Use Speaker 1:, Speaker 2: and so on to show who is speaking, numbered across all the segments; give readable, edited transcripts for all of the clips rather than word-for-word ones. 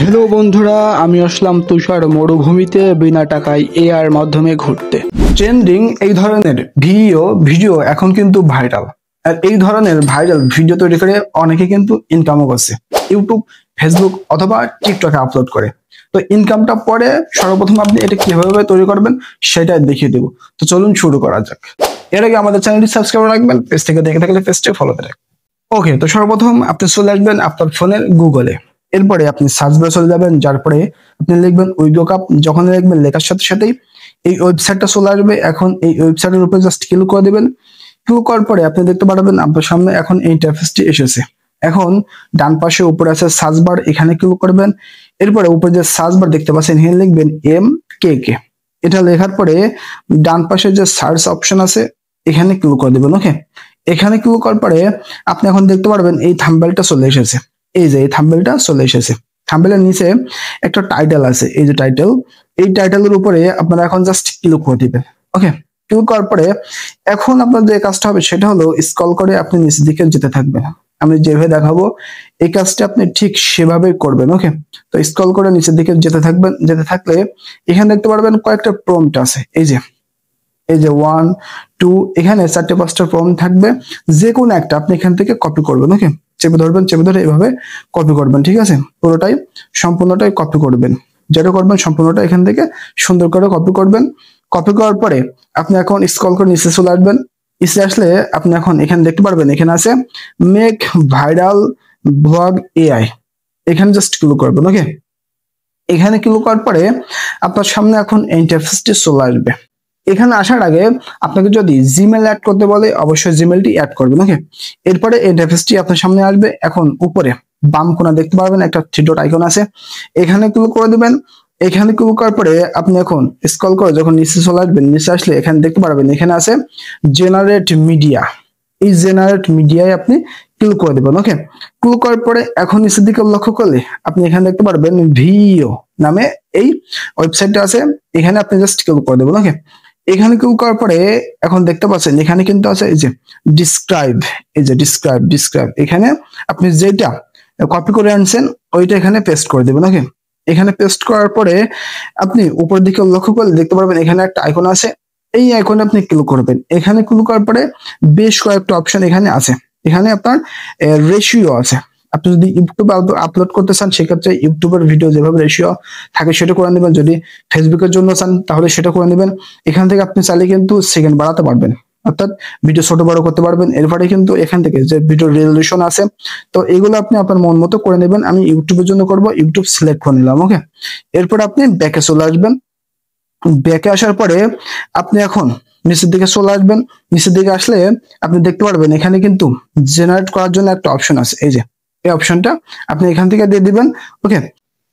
Speaker 1: Hello বন্ধুরা, আমি আসলাম তুষার মরুভূমিতে বিনা টাকায় এআর মাধ্যমে ঘুরতে। ট্রেন্ডিং এই ধরনের ভিডিও এখন কিন্তু ভাইরাল। আর এই ধরনের ভাইরাল ভিডিও তৈরি করে অনেকে কিন্তু ইনকামও করছে, ইউটিউব, ফেসবুক অথবা টিকটকে আপলোড করে। তো ইনকামটা পরে সর্বপ্রথম আপনি এটা কিভাবে তৈরি করবেন সেটা দেখিয়ে দেবো। তো চলুন শুরু করা যাক। এর আগে আমাদের চ্যানেলটি সাবস্ক্রাইব রাখবেন, পেজ থেকে দেখে থাকলে পেজটি ফলোতে রাখবেন। ওকে, তো সর্বপ্রথম আপনি চলে আসবেন আপনার ফোনের গুগলে। এরপরে আপনি সার্চ বারে চলে যাবেন, যার পরে আপনি লিখবেন উইগো কাপ। যখন লিখবেন লেখার সাথে সাথেই এই ওয়েবসাইটটা চলে আসবে। এখন এই ওয়েবসাইটের উপরে জাস্ট ক্লিক করে দিবেন। ক্লিক করার পরে আপনি দেখতে পারবেন আপনার সামনে এখন এই ইন্টারফেসটি এসেছে। এখন ডান পাশে উপরে আছে সার্চ বার, এখানে ক্লিক করবেন। এরপরে উপরে যে সার্চ বার দেখতে পাচ্ছেন এখানে লিখবেন MKK। এটা লেখার পরে ডান পাশে যে সার্চ অপশন আছে এখানে ক্লিক করে দিবেন। ওকে, এখানে ক্লিক করার পরে আপনি এখন দেখতে পারবেন এই থাম্বনেলটা চলে এসেছে। এই যে এই থাম্বনেলটা চলে এসেছে। থাম্বনেলের নিচে একটা টাইটেল আছে, এই যে টাইটেল, এই টাইটেলের উপরে আপনারা এখন জাস্ট ক্লিক করে দিবেন। ওকে, ক্লিক করার পরে এখন আপনার যে কাজটা হবে সেটা হলো স্ক্রল করে আপনি নিচের দিকে যেতে থাকবেন। আমি যেভাবে দেখাবো এই কাজটা আপনি ঠিক সেভাবেই করবেন। ওকে, তো স্ক্রল করে নিচের দিকে যেতে থাকবেন। যেতে থাকলে এখানে দেখতে পারবেন কয়েকটা প্রম্পট আছে। এই যে 1 2 এখানে 4-5টা ফর্ম থাকবে। যে কোনো একটা আপনি এখান থেকে কপি করবেন। ওকে, চেপে ধরবেন, চেপে ধরে এভাবে কপি করবেন। ঠিক আছে, পুরোটাই সম্পূর্ণটাই কপি করবেন। যেটা করবেন সম্পূর্ণটা এখান থেকে সুন্দর করে কপি করবেন। কপি করার পরে আপনি এখন স্ক্রল করে নিচে চলে আসবেন। নিচে আসলে আপনি এখন এখানে দেখতে পারবেন এখানে আছে মেক ভাইরাল ব্লগ AI। এখানে জাস্ট ক্লিক করবেন। ওকে, এখানে ক্লিক করার পরে আপনার সামনে এখন ইন্টারফেসটি চলে আসবে। এখানে আসার আগে আপনাকে যদি জিমেল অ্যাড করতে বলে অবশ্যই জিমেলটি অ্যাড করবেন। ওকে, এরপরে ইন্টারফেসটি আপনার সামনে আসবে। এখন উপরে বাম কোণা দেখতে পারবেন একটা থ্রি ডট আইকন আছে, এখানে ক্লিক করে দিবেন। এখানে ক্লিক করার পরে আপনি এখন স্ক্রল করে যখন নিচে চলে আসবেন, নিচে আসলে এখানে দেখতে পারবেন এখানে আছে জেনারেট মিডিয়া। এই জেনারেট মিডিয়ায় আপনি ক্লিক করে দেবেন। ওকে, ক্লিক করার পরে এখন নিচের দিকে লক্ষ্য করলে আপনি এখানে দেখতে পারবেন ভিও নামে এই ওয়েবসাইটটা আছে, এখানে আপনি জাস্ট ক্লিক করে দেবেন। ওকে, এখানে ক্লিক করার পরে এখন দেখতে পাচ্ছেন এখানে কিন্তু আছে এই যে ডিসক্রাইব। এই যে ডিসক্রাইব এখানে আপনি যেটা কপি করে আনছেন ওইটা এখানে পেস্ট করে দেবেন। ওকে, এখানে পেস্ট করার পরে আপনি উপরের দিকে লক্ষ্য করলে দেখতে পারবেন এখানে একটা আইকন আছে, এই আইকনে আপনি ক্লিক করবেন। এখানে ক্লিক করার পরে বেশ কয়েকটা অপশন এখানে আছে। এখানে আপনার রেশিও আছে। আপনি যদি ইউটিউবে আপলোড করতে চান সেক্ষেত্রে ইউটিউবের ভিডিও যেভাবে রেশিও থাকে সেটা করে নেবেন। যদি ফেসবুকের জন্য চান তাহলে সেটা করে নেবেন। এখান থেকে আপনি চাইলে কিন্তু সেকেন্ড বাড়াতে পারবেন, অর্থাৎ ভিডিও ছোট বড় করতে পারবেন। এরপরে কিন্তু এখান থেকে যে ভিডিও রেজলিউশন আছে তো এগুলো আপনি আপনার মন মতো করে নেবেন। আমি ইউটিউবের জন্য করব, ইউটিউব সিলেক্ট করে নিলাম। ওকে, এরপর আপনি ব্যাকে চলে আসবেন। ব্যাকে আসার পরে আপনি এখন নিচের দিকে চলে আসবেন। নিচের দিকে আসলে আপনি দেখতে পারবেন এখানে কিন্তু জেনারেট করার জন্য একটা অপশন আছে, এই যে এই অপশনটা আপনি এখান থেকে দিয়ে দিবেন। ওকে,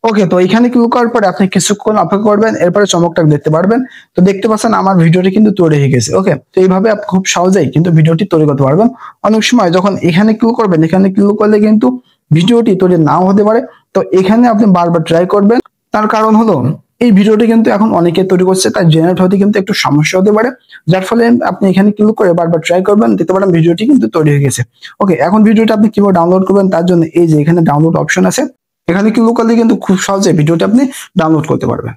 Speaker 1: ওকে, তো এখানে ক্লিক করার পরে আপনি কিছুক্ষণ অপেক্ষা করবেন, এরপরে চমকটা দেখতে পারবেন। তো দেখতে পাচ্ছেন আমার ভিডিওটি কিন্তু তৈরি হয়ে গেছে। ওকে, তো এইভাবে আপনি খুব সহজেই কিন্তু ভিডিওটি তৈরি করতে পারবেন। অনেক সময় যখন এখানে ক্লিক করবেন, এখানে ক্লিক করলে কিন্তু ভিডিওটি তৈরি নাও হতে পারে। তো এখানে আপনি বারবার ট্রাই করবেন। তার কারণ হলো এই ভিডিওটি কিন্তু এখন অনেকে তৈরি করছে, তাই জেনারেট হতে কিন্তু একটু সমস্যা হতে পারে। যার ফলে আপনি এখানে ক্লিক করে বারবার ট্রাই করবেন, দেখতে পারেন ভিডিওটি কিন্তু তৈরি হয়ে গেছে। ওকে, এখন ভিডিওটা আপনি কিভাবে ডাউনলোড করবেন তার জন্য এই যে এখানে ডাউনলোড অপশন আছে, এখানে ক্লিক করলে কিন্তু খুব সহজে ভিডিওটা আপনি ডাউনলোড করতে পারবেন।